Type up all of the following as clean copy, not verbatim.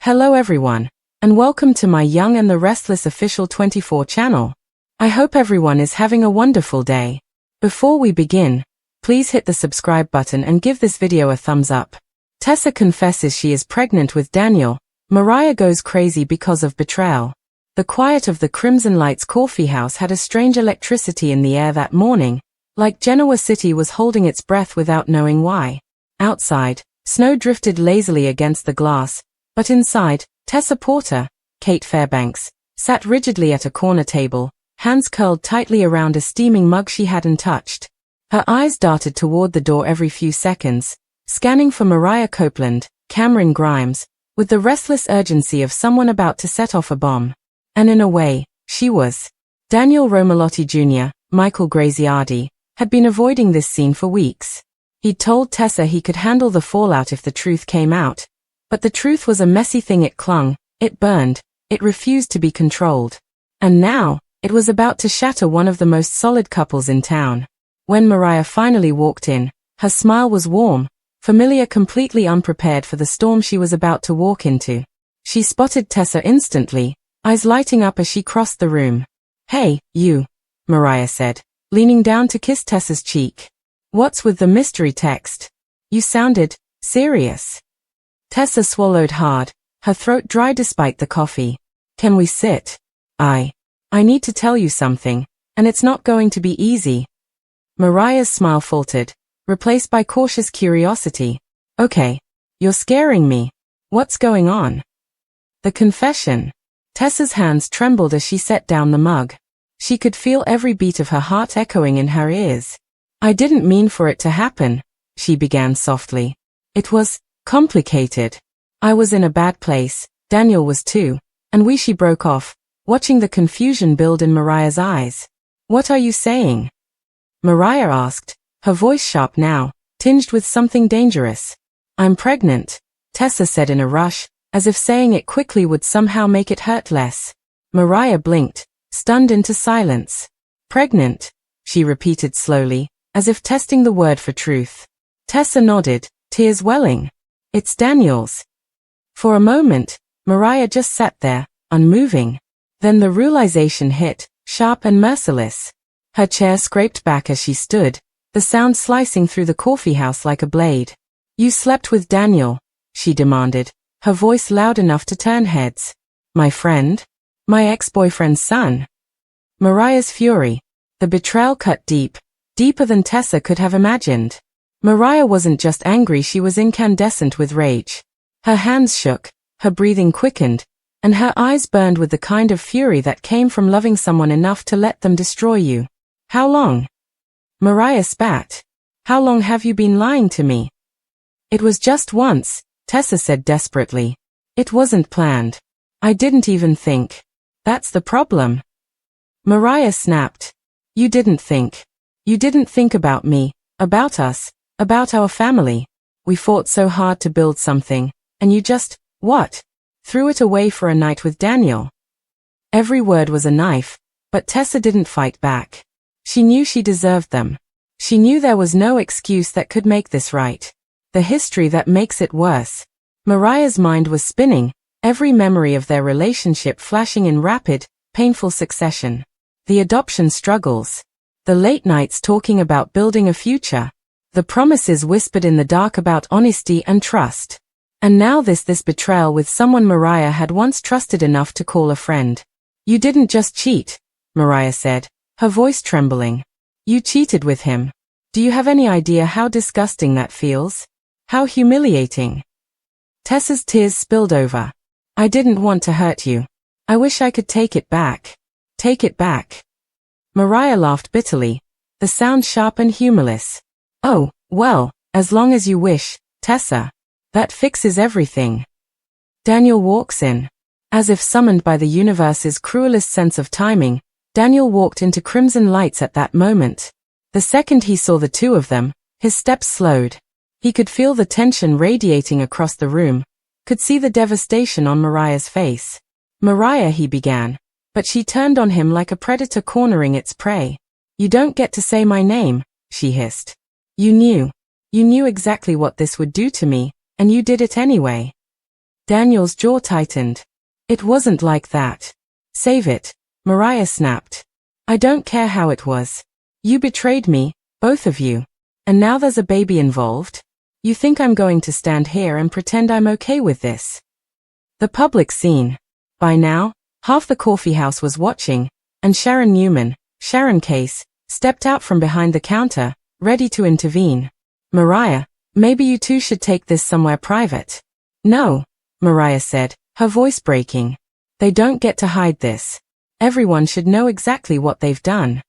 Hello everyone, and welcome to my Young and the Restless official 24 channel. I hope everyone is having a wonderful day. Before we begin, please hit the subscribe button and give this video a thumbs up. Tessa confesses she is pregnant with Daniel. Mariah goes crazy because of betrayal. The quiet of the Crimson Lights coffee house had a strange electricity in the air that morning, like Genoa City was holding its breath without knowing why. Outside, snow drifted lazily against the glass, but inside, Tessa Porter, Kate Fairbanks, sat rigidly at a corner table, hands curled tightly around a steaming mug she hadn't touched. Her eyes darted toward the door every few seconds, scanning for Mariah Copeland, Cameron Grimes, with the restless urgency of someone about to set off a bomb. And in a way, she was. Daniel Romalotti Jr., Michael Graziardi, had been avoiding this scene for weeks. He'd told Tessa he could handle the fallout if the truth came out. But the truth was a messy thing. It clung, it burned, it refused to be controlled. And now, it was about to shatter one of the most solid couples in town. When Mariah finally walked in, her smile was warm, familiar, completely unprepared for the storm she was about to walk into. She spotted Tessa instantly, eyes lighting up as she crossed the room. "Hey, you," Mariah said, leaning down to kiss Tessa's cheek. "What's with the mystery text? You sounded serious." Tessa swallowed hard, her throat dry despite the coffee. "Can we sit? I need to tell you something, and it's not going to be easy." Mariah's smile faltered, replaced by cautious curiosity. "Okay. You're scaring me. What's going on?" The confession. Tessa's hands trembled as she set down the mug. She could feel every beat of her heart echoing in her ears. "I didn't mean for it to happen," she began softly. "It was complicated. I was in a bad place, Daniel was too, and she broke off, watching the confusion build in Mariah's eyes. "What are you saying?" Mariah asked, her voice sharp now, tinged with something dangerous. "I'm pregnant," Tessa said in a rush, as if saying it quickly would somehow make it hurt less. Mariah blinked, stunned into silence. "Pregnant," she repeated slowly, as if testing the word for truth. Tessa nodded, tears welling. "It's Daniel's." For a moment, Mariah just sat there, unmoving. Then the realization hit, sharp and merciless. Her chair scraped back as she stood, the sound slicing through the coffeehouse like a blade. "You slept with Daniel," she demanded, her voice loud enough to turn heads. "My friend? My ex-boyfriend's son?" Mariah's fury. The betrayal cut deep, deeper than Tessa could have imagined. Mariah wasn't just angry, she was incandescent with rage. Her hands shook, her breathing quickened, and her eyes burned with the kind of fury that came from loving someone enough to let them destroy you. "How long?" Mariah spat. "How long have you been lying to me?" "It was just once," Tessa said desperately. "It wasn't planned. I didn't even think. That's the problem." Mariah snapped. "You didn't think. You didn't think about me, about us, about our family. We fought so hard to build something, and you just, what? Threw it away for a night with Daniel." Every word was a knife, but Tessa didn't fight back. She knew she deserved them. She knew there was no excuse that could make this right. The history that makes it worse. Mariah's mind was spinning, every memory of their relationship flashing in rapid, painful succession. The adoption struggles. The late nights talking about building a future. The promises whispered in the dark about honesty and trust. And now this betrayal with someone Mariah had once trusted enough to call a friend. "You didn't just cheat," Mariah said, her voice trembling. "You cheated with him. Do you have any idea how disgusting that feels? How humiliating?" Tessa's tears spilled over. "I didn't want to hurt you. I wish I could take it back. Take it back." Mariah laughed bitterly, the sound sharp and humorless. "Oh, well, as long as you wish, Tessa. That fixes everything." Daniel walks in. As if summoned by the universe's cruelest sense of timing, Daniel walked into Crimson Lights at that moment. The second he saw the two of them, his steps slowed. He could feel the tension radiating across the room, could see the devastation on Mariah's face. "Mariah," he began, but she turned on him like a predator cornering its prey. "You don't get to say my name," she hissed. You knew exactly what this would do to me, and you did it anyway." Daniel's jaw tightened. It wasn't like that. Save it, Mariah snapped. I don't care how it was. You betrayed me, both of you. And now there's a baby involved? You think I'm going to stand here and pretend I'm okay with this? The public scene. By now, half the coffeehouse was watching, and Sharon Newman, Sharon Case, stepped out from behind the counter, ready to intervene. Mariah, maybe you two should take this somewhere private. No, Mariah said, her voice breaking. They don't get to hide this. Everyone should know exactly what they've done.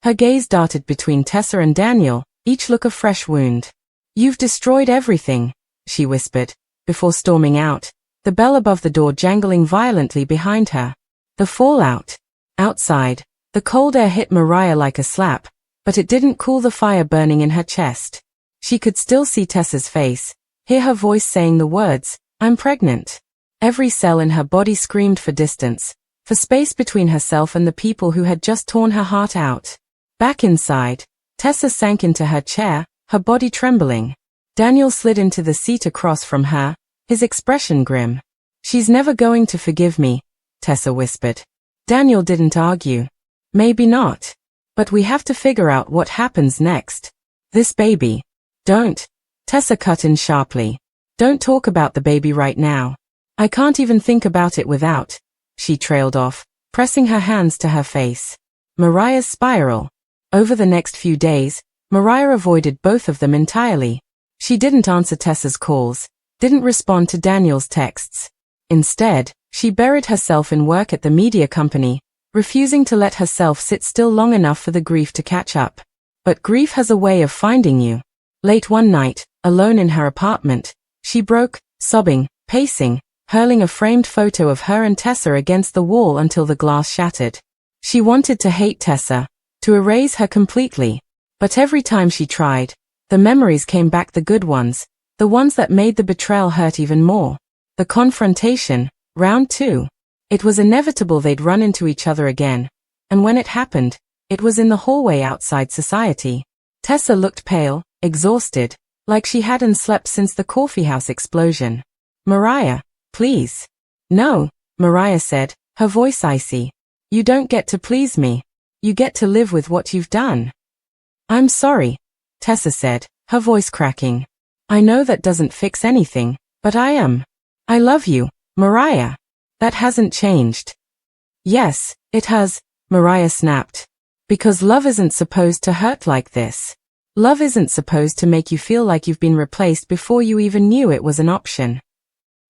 Her gaze darted between Tessa and Daniel, each look a fresh wound. You've destroyed everything, she whispered, before storming out, the bell above the door jangling violently behind her. The fallout. Outside, the cold air hit Mariah like a slap, but it didn't cool the fire burning in her chest. She could still see Tessa's face, hear her voice saying the words, I'm pregnant. Every cell in her body screamed for distance, for space between herself and the people who had just torn her heart out. Back inside, Tessa sank into her chair, her body trembling. Daniel slid into the seat across from her, his expression grim. She's never going to forgive me, Tessa whispered. Daniel didn't argue. Maybe not. But we have to figure out what happens next. This baby. Don't. Tessa cut in sharply. Don't talk about the baby right now. I can't even think about it without. She trailed off, pressing her hands to her face. Mariah's spiral. Over the next few days, Mariah avoided both of them entirely. She didn't answer Tessa's calls, didn't respond to Daniel's texts. Instead, she buried herself in work at the media company, refusing to let herself sit still long enough for the grief to catch up. But grief has a way of finding you. Late one night, alone in her apartment, she broke, sobbing, pacing, hurling a framed photo of her and Tessa against the wall until the glass shattered. She wanted to hate Tessa, to erase her completely. But every time she tried, the memories came back, the good ones, the ones that made the betrayal hurt even more. The confrontation, round 2. It was inevitable they'd run into each other again. And when it happened, it was in the hallway outside society. Tessa looked pale, exhausted, like she hadn't slept since the coffeehouse explosion. Mariah, please. No, Mariah said, her voice icy. You don't get to please me. You get to live with what you've done. I'm sorry, Tessa said, her voice cracking. I know that doesn't fix anything, but I am. I love you, Mariah. That hasn't changed. Yes, it has, Mariah snapped. Because love isn't supposed to hurt like this. Love isn't supposed to make you feel like you've been replaced before you even knew it was an option.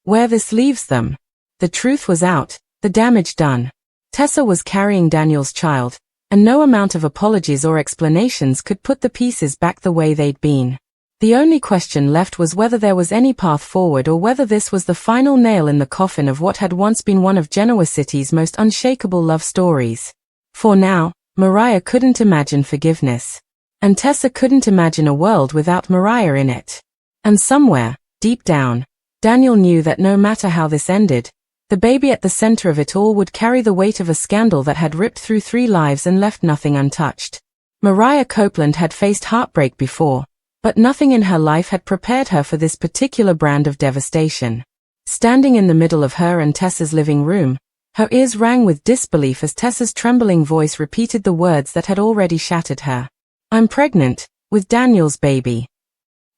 Where this leaves them. The truth was out, the damage done. Tessa was carrying Daniel's child, and no amount of apologies or explanations could put the pieces back the way they'd been. The only question left was whether there was any path forward or whether this was the final nail in the coffin of what had once been one of Genoa City's most unshakable love stories. For now, Mariah couldn't imagine forgiveness. And Tessa couldn't imagine a world without Mariah in it. And somewhere, deep down, Daniel knew that no matter how this ended, the baby at the center of it all would carry the weight of a scandal that had ripped through 3 lives and left nothing untouched. Mariah Copeland had faced heartbreak before, but nothing in her life had prepared her for this particular brand of devastation. Standing in the middle of her and Tessa's living room, her ears rang with disbelief as Tessa's trembling voice repeated the words that had already shattered her. I'm pregnant, with Daniel's baby.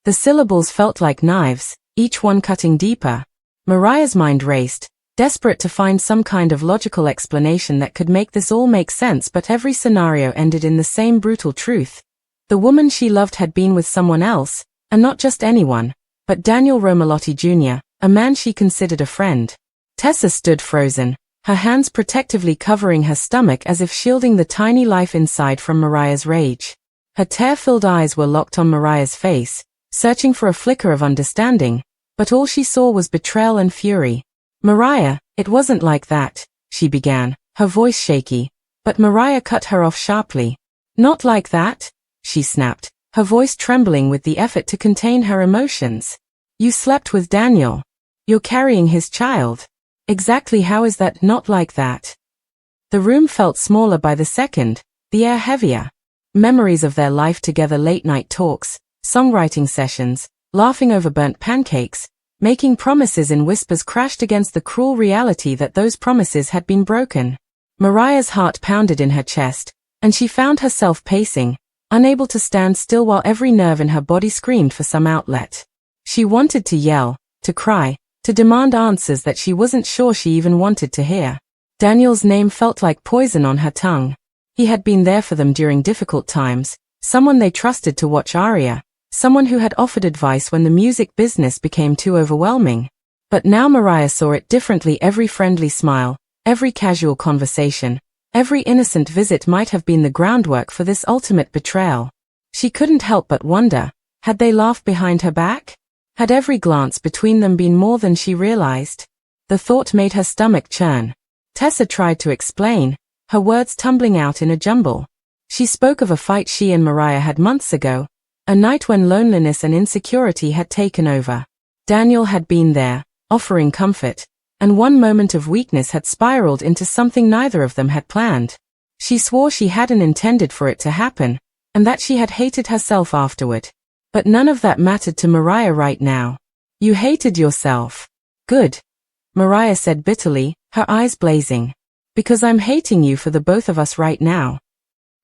The syllables felt like knives, each one cutting deeper. Mariah's mind raced, desperate to find some kind of logical explanation that could make this all make sense, but every scenario ended in the same brutal truth. The woman she loved had been with someone else, and not just anyone, but Daniel Romalotti Jr., a man she considered a friend. Tessa stood frozen, her hands protectively covering her stomach as if shielding the tiny life inside from Mariah's rage. Her tear-filled eyes were locked on Mariah's face, searching for a flicker of understanding, but all she saw was betrayal and fury. Mariah, it wasn't like that, she began, her voice shaky, but Mariah cut her off sharply. Not like that, she snapped, her voice trembling with the effort to contain her emotions. You slept with Daniel. You're carrying his child. Exactly how is that not like that? The room felt smaller by the second, the air heavier. Memories of their life together, late-night talks, songwriting sessions, laughing over burnt pancakes, Making promises in whispers crashed against the cruel reality that those promises had been broken. Mariah's heart pounded in her chest, and she found herself pacing, unable to stand still while every nerve in her body screamed for some outlet. She wanted to yell, to cry, to demand answers that she wasn't sure she even wanted to hear. Daniel's name felt like poison on her tongue. He had been there for them during difficult times, someone they trusted to watch Aria, someone who had offered advice when the music business became too overwhelming. But now Mariah saw it differently. Every friendly smile, every casual conversation, every innocent visit might have been the groundwork for this ultimate betrayal. She couldn't help but wonder, had they laughed behind her back? Had every glance between them been more than she realized? The thought made her stomach churn. Tessa tried to explain, her words tumbling out in a jumble. She spoke of a fight she and Mariah had months ago, a night when loneliness and insecurity had taken over. Daniel had been there, offering comfort, and one moment of weakness had spiraled into something neither of them had planned. She swore she hadn't intended for it to happen, and that she had hated herself afterward. But none of that mattered to Mariah right now. You hated yourself. Good. Mariah said bitterly, her eyes blazing. Because I'm hating you for the both of us right now.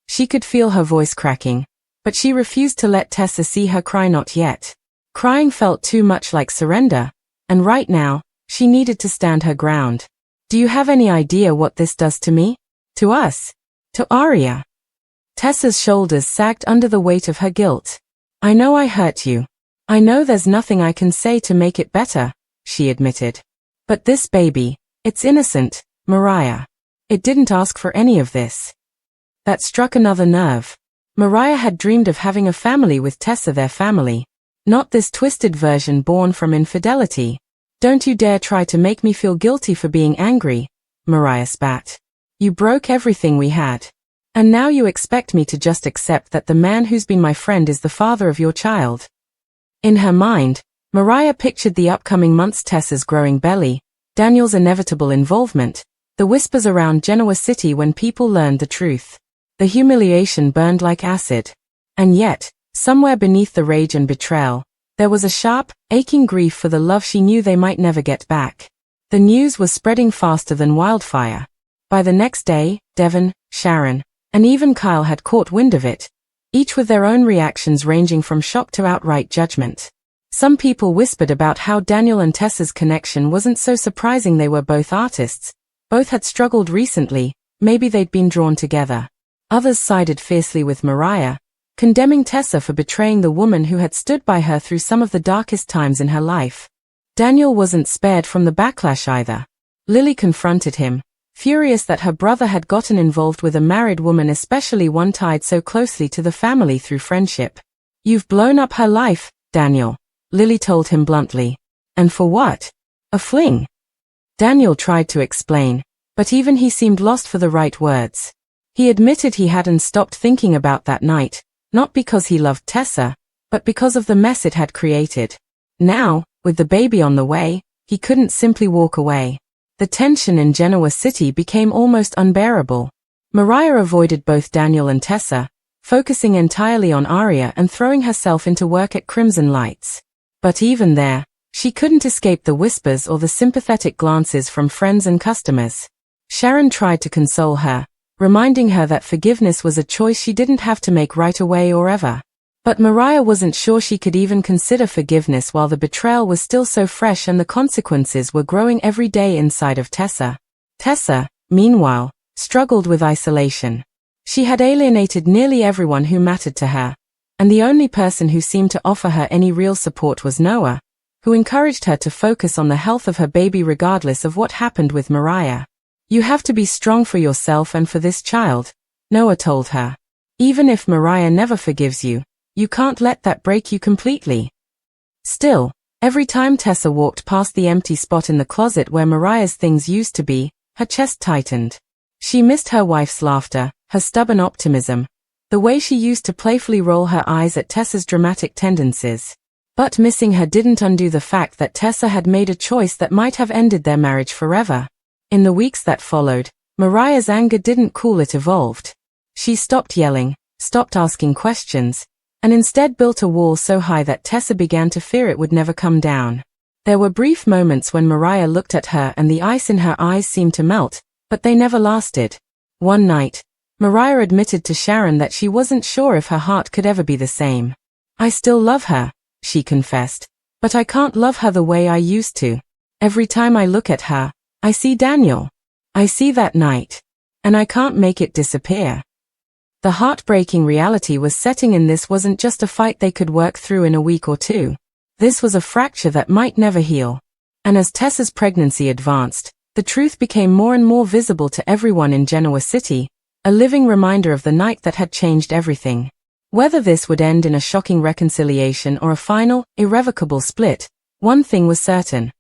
She could feel her voice cracking, but she refused to let Tessa see her cry. Not yet. Crying felt too much like surrender, and right now, she needed to stand her ground. Do you have any idea what this does to me? To us? To Aria? Tessa's shoulders sagged under the weight of her guilt. I know I hurt you. I know there's nothing I can say to make it better, she admitted. But this baby, it's innocent, Mariah. It didn't ask for any of this. That struck another nerve. Mariah had dreamed of having a family with Tessa, their family. Not this twisted version born from infidelity. Don't you dare try to make me feel guilty for being angry, Mariah spat. You broke everything we had. And now you expect me to just accept that the man who's been my friend is the father of your child. In her mind, Mariah pictured the upcoming months, Tessa's growing belly, Daniel's inevitable involvement, the whispers around Genoa City when people learned the truth. The humiliation burned like acid. And yet, somewhere beneath the rage and betrayal, there was a sharp, aching grief for the love she knew they might never get back. The news was spreading faster than wildfire. By the next day, Devon, Sharon, and even Kyle had caught wind of it, each with their own reactions ranging from shock to outright judgment. Some people whispered about how Daniel and Tessa's connection wasn't so surprising. They were both artists. Both had struggled recently, maybe they'd been drawn together. Others sided fiercely with Mariah, condemning Tessa for betraying the woman who had stood by her through some of the darkest times in her life. Daniel wasn't spared from the backlash either. Lily confronted him, furious that her brother had gotten involved with a married woman, especially one tied so closely to the family through friendship. You've blown up her life, Daniel, Lily told him bluntly. And for what? A fling? Daniel tried to explain, but even he seemed lost for the right words. He admitted he hadn't stopped thinking about that night, not because he loved Tessa, but because of the mess it had created. Now, with the baby on the way, he couldn't simply walk away. The tension in Genoa City became almost unbearable. Mariah avoided both Daniel and Tessa, focusing entirely on Aria and throwing herself into work at Crimson Lights. But even there, she couldn't escape the whispers or the sympathetic glances from friends and customers. Sharon tried to console her, reminding her that forgiveness was a choice she didn't have to make right away or ever. But Mariah wasn't sure she could even consider forgiveness while the betrayal was still so fresh and the consequences were growing every day inside of Tessa. Tessa, meanwhile, struggled with isolation. She had alienated nearly everyone who mattered to her, and the only person who seemed to offer her any real support was Noah, who encouraged her to focus on the health of her baby regardless of what happened with Mariah. You have to be strong for yourself and for this child, Noah told her. Even if Mariah never forgives you, you can't let that break you completely. Still, every time Tessa walked past the empty spot in the closet where Mariah's things used to be, her chest tightened. She missed her wife's laughter, her stubborn optimism, the way she used to playfully roll her eyes at Tessa's dramatic tendencies. But missing her didn't undo the fact that Tessa had made a choice that might have ended their marriage forever. In the weeks that followed, Mariah's anger didn't cool, it evolved. She stopped yelling, stopped asking questions, and instead built a wall so high that Tessa began to fear it would never come down. There were brief moments when Mariah looked at her and the ice in her eyes seemed to melt, but they never lasted. One night, Mariah admitted to Sharon that she wasn't sure if her heart could ever be the same. "I still love her," she confessed, "but I can't love her the way I used to. Every time I look at her, I see Daniel. I see that night. And I can't make it disappear." The heartbreaking reality was setting in. This wasn't just a fight they could work through in a week or two. This was a fracture that might never heal. And as Tessa's pregnancy advanced, the truth became more and more visible to everyone in Genoa City, a living reminder of the night that had changed everything. Whether this would end in a shocking reconciliation or a final, irrevocable split, one thing was certain.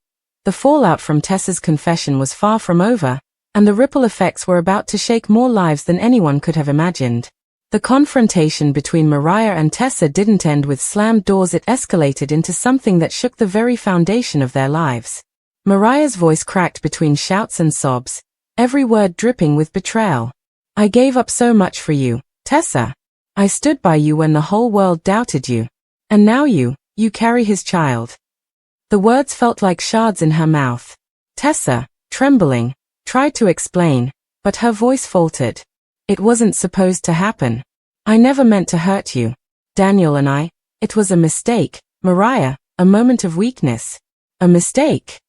The fallout from Tessa's confession was far from over, and the ripple effects were about to shake more lives than anyone could have imagined. The confrontation between Mariah and Tessa didn't end with slammed doors. It escalated into something that shook the very foundation of their lives. Mariah's voice cracked between shouts and sobs, every word dripping with betrayal. "I gave up so much for you, Tessa. I stood by you when the whole world doubted you. And now you carry his child." The words felt like shards in her mouth. Tessa, trembling, tried to explain, but her voice faltered. "It wasn't supposed to happen. I never meant to hurt you. Daniel and I, it was a mistake, Mariah, a moment of weakness." "A mistake?"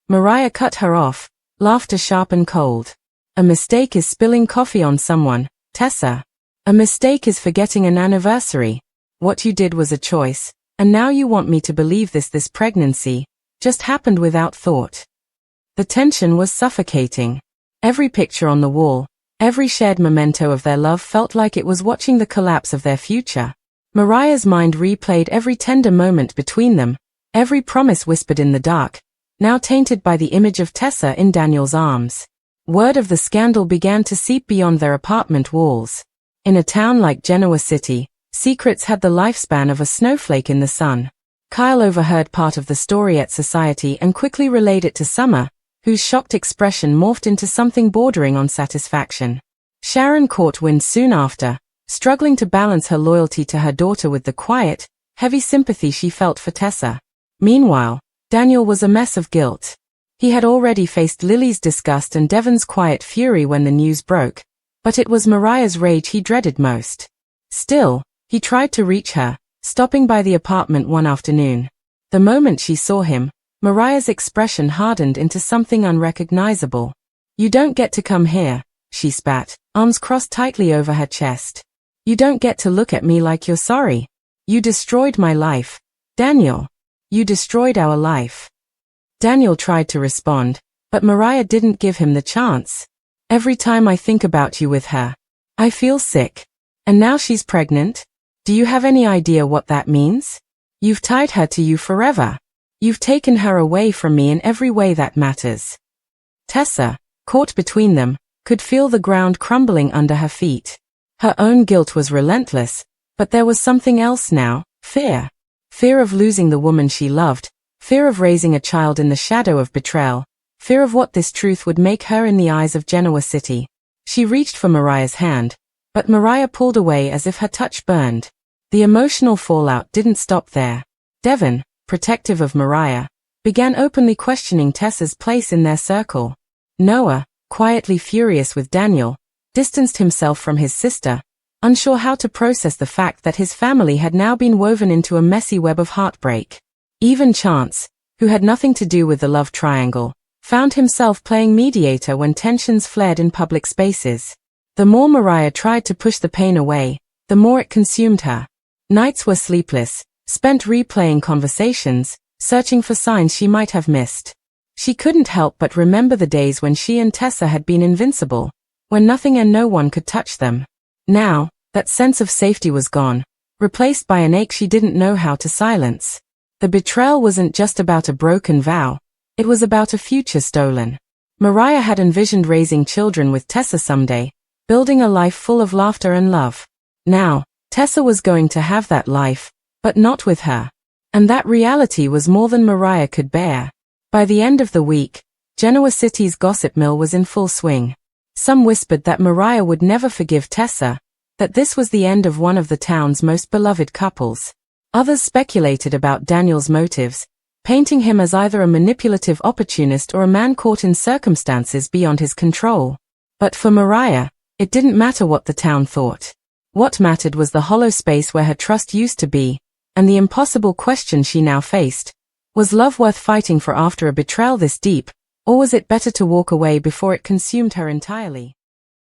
Mariah cut her off, laughter sharp and cold. "A mistake is spilling coffee on someone, Tessa. A mistake is forgetting an anniversary. What you did was a choice, and now you want me to believe this pregnancy just happened without thought." The tension was suffocating. Every picture on the wall, every shared memento of their love felt like it was watching the collapse of their future. Mariah's mind replayed every tender moment between them, every promise whispered in the dark, now tainted by the image of Tessa in Daniel's arms. Word of the scandal began to seep beyond their apartment walls. In a town like Genoa City, secrets had the lifespan of a snowflake in the sun. Kyle overheard part of the story at society and quickly relayed it to Summer, whose shocked expression morphed into something bordering on satisfaction. Sharon caught wind soon after, struggling to balance her loyalty to her daughter with the quiet, heavy sympathy she felt for Tessa. Meanwhile, Daniel was a mess of guilt. He had already faced Lily's disgust and Devon's quiet fury when the news broke, but it was Mariah's rage he dreaded most. Still, he tried to reach her, stopping by the apartment one afternoon. The moment she saw him, Mariah's expression hardened into something unrecognizable. "You don't get to come here," she spat, arms crossed tightly over her chest. "You don't get to look at me like you're sorry. You destroyed my life, Daniel. You destroyed our life." Daniel tried to respond, but Mariah didn't give him the chance. "Every time I think about you with her, I feel sick. And now she's pregnant? Do you have any idea what that means? You've tied her to you forever. You've taken her away from me in every way that matters." Tessa, caught between them, could feel the ground crumbling under her feet. Her own guilt was relentless, but there was something else now, fear. Fear of losing the woman she loved, fear of raising a child in the shadow of betrayal, fear of what this truth would make her in the eyes of Genoa City. She reached for Mariah's hand, but Mariah pulled away as if her touch burned. The emotional fallout didn't stop there. Devon, protective of Mariah, began openly questioning Tessa's place in their circle. Noah, quietly furious with Daniel, distanced himself from his sister, unsure how to process the fact that his family had now been woven into a messy web of heartbreak. Even Chance, who had nothing to do with the love triangle, found himself playing mediator when tensions flared in public spaces. The more Mariah tried to push the pain away, the more it consumed her. Nights were sleepless, spent replaying conversations, searching for signs she might have missed. She couldn't help but remember the days when she and Tessa had been invincible, when nothing and no one could touch them. Now, that sense of safety was gone, replaced by an ache she didn't know how to silence. The betrayal wasn't just about a broken vow, it was about a future stolen. Mariah had envisioned raising children with Tessa someday, building a life full of laughter and love. Now, Tessa was going to have that life, but not with her. And that reality was more than Mariah could bear. By the end of the week, Genoa City's gossip mill was in full swing. Some whispered that Mariah would never forgive Tessa, that this was the end of one of the town's most beloved couples. Others speculated about Daniel's motives, painting him as either a manipulative opportunist or a man caught in circumstances beyond his control. But for Mariah, it didn't matter what the town thought. What mattered was the hollow space where her trust used to be, and the impossible question she now faced. Was love worth fighting for after a betrayal this deep, or was it better to walk away before it consumed her entirely?